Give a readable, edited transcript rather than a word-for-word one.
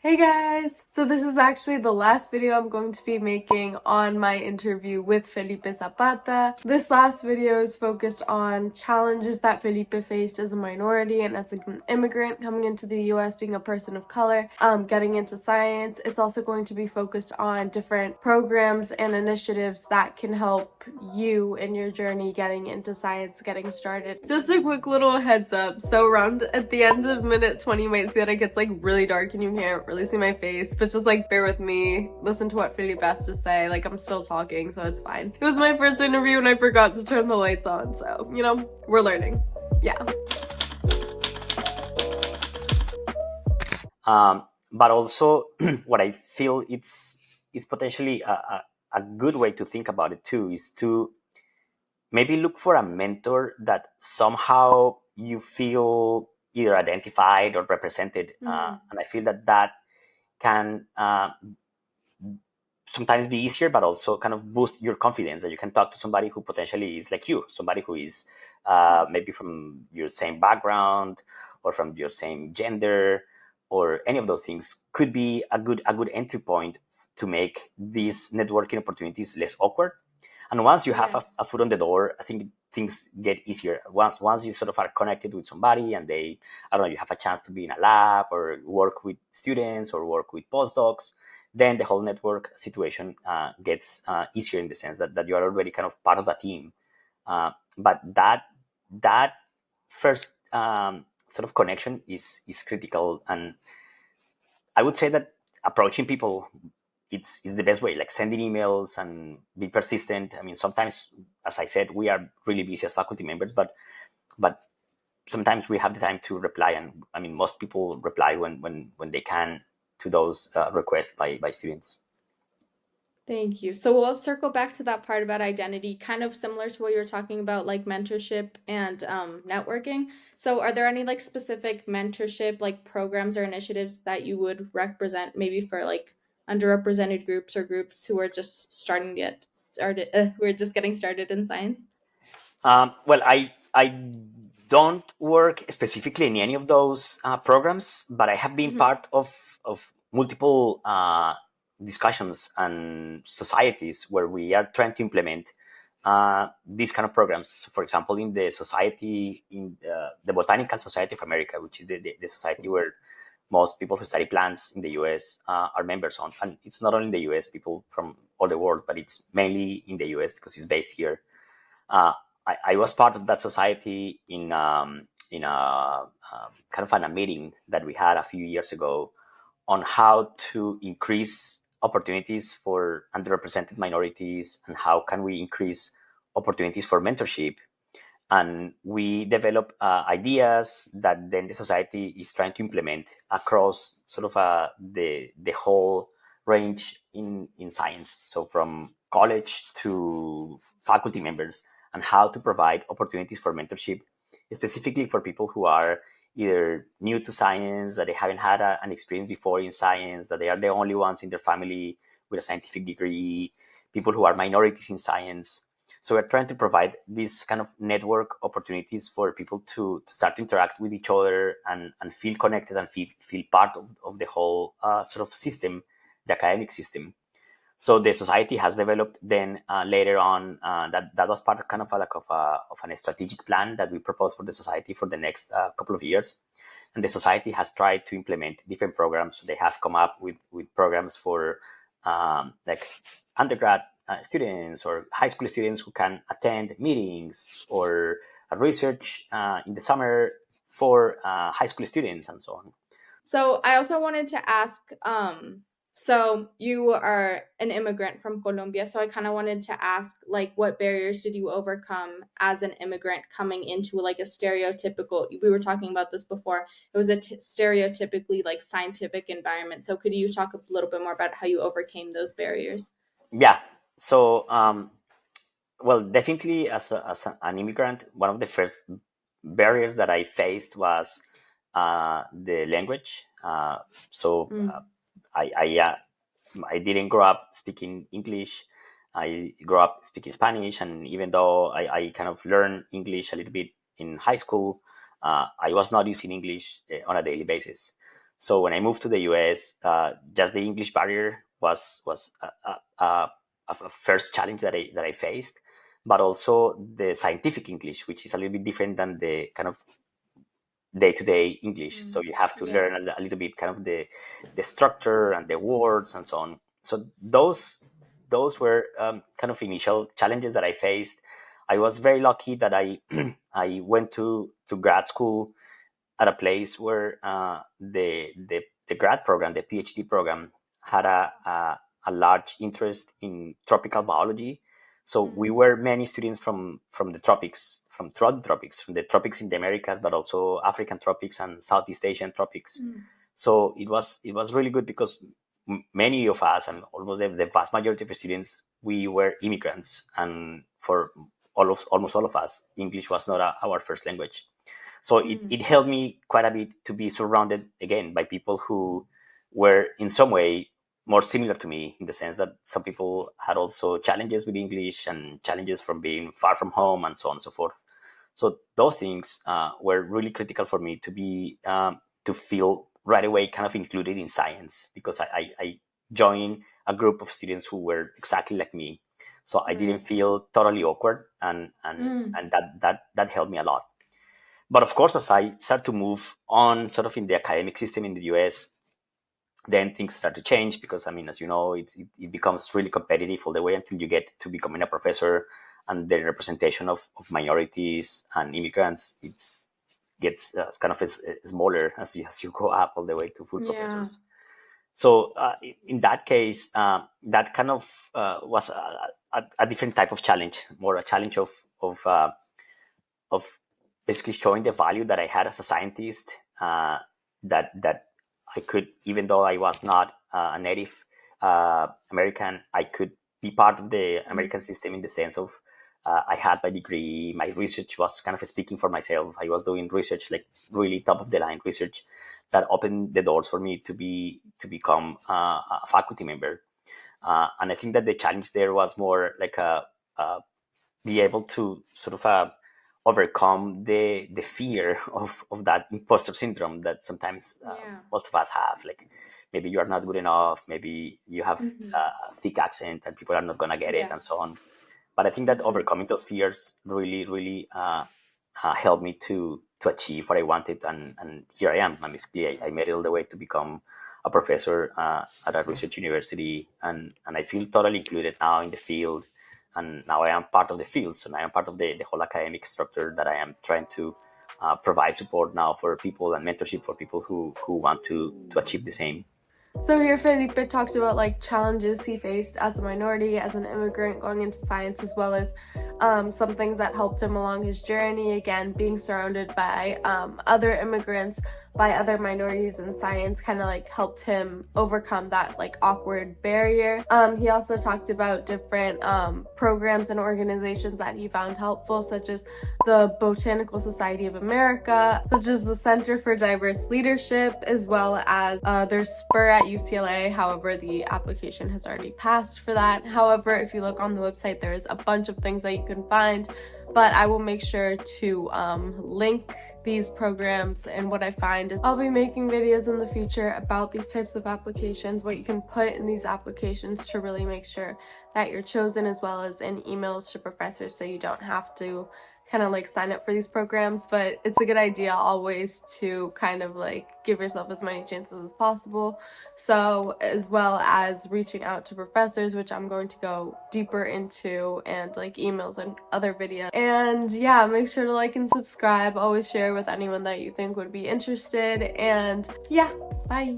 Hey guys! So this is actually the last video I'm going to be making on my interview with Felipe Zapata. This last video is focused on challenges that Felipe faced as a minority and as an immigrant coming into the US, being a person of color, getting into science. It's also going to be focused on different programs and initiatives that can help you in your journey getting into science, getting started. Just a quick little heads up. So around at the end of minute 20, you might see that it gets like really dark and you can't really see my face, but just like bear with me, listen to what Felipe has to say. Like, I'm still talking, so it's fine. It was my first interview and I forgot to turn the lights on, so you know, we're learning. Yeah. But also, what I feel it's potentially a good way to think about it too is to maybe look for a mentor that somehow you feel either identified or represented. And I feel that can sometimes be easier, but also kind of boost your confidence that you can talk to somebody who potentially is like you, somebody who is maybe from your same background or from your same gender or any of those things could be a good entry point to make these networking opportunities less awkward. And once you have Yes. a foot on the door, I think things get easier. Once you sort of are connected with somebody and they, I don't know, you have a chance to be in a lab or work with students or work with postdocs, then the whole network situation gets easier in the sense that you are already kind of part of a team. But that first sort of connection is critical, and I would say that approaching people it's the best way, like sending emails and be persistent. I mean, sometimes, as I said, we are really busy as faculty members, but sometimes we have the time to reply, and I mean, most people reply when they can to those requests by students. Thank you. So we'll circle back to that part about identity, kind of similar to what you were talking about, like mentorship and networking. So are there any like specific mentorship like programs or initiatives that you would represent maybe for like underrepresented groups or groups who are just starting to get started, who are just getting started in science? Well, I don't work specifically in any of those programs, but I have been Hmm. part of multiple discussions and societies where we are trying to implement these kind of programs. So, for example, in the society, in the Botanical Society of America, which is the society where most people who study plants in the US are members on. And it's not only in the US, people from all the world, but it's mainly in the US because it's based here. uh, I was part of that society in kind of a meeting that we had a few years ago on how to increase opportunities for underrepresented minorities and how can we increase opportunities for mentorship. And we develop ideas that then the society is trying to implement across sort of the whole range in science. So from college to faculty members, and how to provide opportunities for mentorship, specifically for people who are either new to science, that they haven't had an experience before in science, that they are the only ones in their family with a scientific degree, people who are minorities in science. So we're trying to provide these kind of network opportunities for people to start to interact with each other and feel connected and feel part of the whole sort of system, the academic system. So the society has developed then later on that was part of kind of of a strategic plan that we proposed for the society for the next couple of years. And the society has tried to implement different programs. So they have come up with programs for like undergrad students or high school students who can attend meetings, or research in the summer for high school students and so on. So I also wanted to ask, so you are an immigrant from Colombia, so I kind of wanted to ask, like, what barriers did you overcome as an immigrant coming into like a stereotypical, we were talking about this before, it was a stereotypically like scientific environment. So could you talk a little bit more about how you overcame those barriers? Yeah. So well, definitely an immigrant, one of the first barriers that I faced was the language. So Mm. I didn't grow up speaking English. I grew up speaking Spanish, and even though I kind of learned English a little bit in high school, I was not using English on a daily basis. So when I moved to the US, just the English barrier was a first challenge that I faced, but also the scientific English, which is a little bit different than the kind of day-to-day English. So you have to learn a little bit kind of the structure and the words and so on. So those were kind of initial challenges that I faced. I was very lucky that I I went to grad school at a place where the grad program, the PhD program, had a large interest in tropical biology. So we were many students from the tropics, from throughout the tropics, from the tropics in the Americas, but also African tropics and Southeast Asian tropics. So it was really good because many of us, and almost the vast majority of the students, we were immigrants, and for almost all of us, English was not our first language. So it helped me quite a bit to be surrounded again by people who were in some way more similar to me, in the sense that some people had also challenges with English and challenges from being far from home and so on and so forth. So those things were really critical for me to be to feel right away kind of included in science, because I joined a group of students who were exactly like me. So I didn't feel totally awkward, and that helped me a lot. But of course, as I start to move on sort of in the academic system in the US, then things start to change, because, I mean, as you know, it becomes really competitive all the way until you get to becoming a professor, and the representation of minorities and immigrants, it's gets kind of smaller as you go up all the way to full professors. So in that case, that kind of was a different type of challenge, more a challenge of basically showing the value that I had as a scientist. That I could, even though I was not a native American, I could be part of the American system, in the sense of I had my degree, my research was kind of speaking for myself. I was doing research, like really top of the line research, that opened the doors for me to become a faculty member. And I think that the challenge there was more like be able to sort of overcome the fear of that imposter syndrome that sometimes most of us have. Like, maybe you are not good enough, maybe you have a thick accent and people are not going to get it, and so on. But I think that overcoming those fears really, really helped me to achieve what I wanted, and here I am. Basically, I made it all the way to become a professor at a research university, and I feel totally included now in the field. And now I am part of the field, so now I am part of the whole academic structure that I am trying to provide support now for people, and mentorship for people who want to achieve the same. So here Felipe talked about like challenges he faced as a minority, as an immigrant going into science, as well as some things that helped him along his journey. Again, being surrounded by other immigrants, by other minorities in science, kind of like helped him overcome that like awkward barrier. He also talked about different programs and organizations that he found helpful, such as the Botanical Society of America, such as the Center for Diverse Leadership, as well as there's SPUR at UCLA. However, the application has already passed for that. However, if you look on the website, there's a bunch of things that you can find, but I will make sure to link these programs. And what I find is I'll be making videos in the future about these types of applications, what you can put in these applications to really make sure that you're chosen, as well as in emails to professors, so you don't have to kind of like sign up for these programs. But it's a good idea always to kind of like give yourself as many chances as possible. So, as well as reaching out to professors, which I'm going to go deeper into, and like emails and other videos. And yeah, make sure to like and subscribe. Always share with anyone that you think would be interested. And yeah, bye.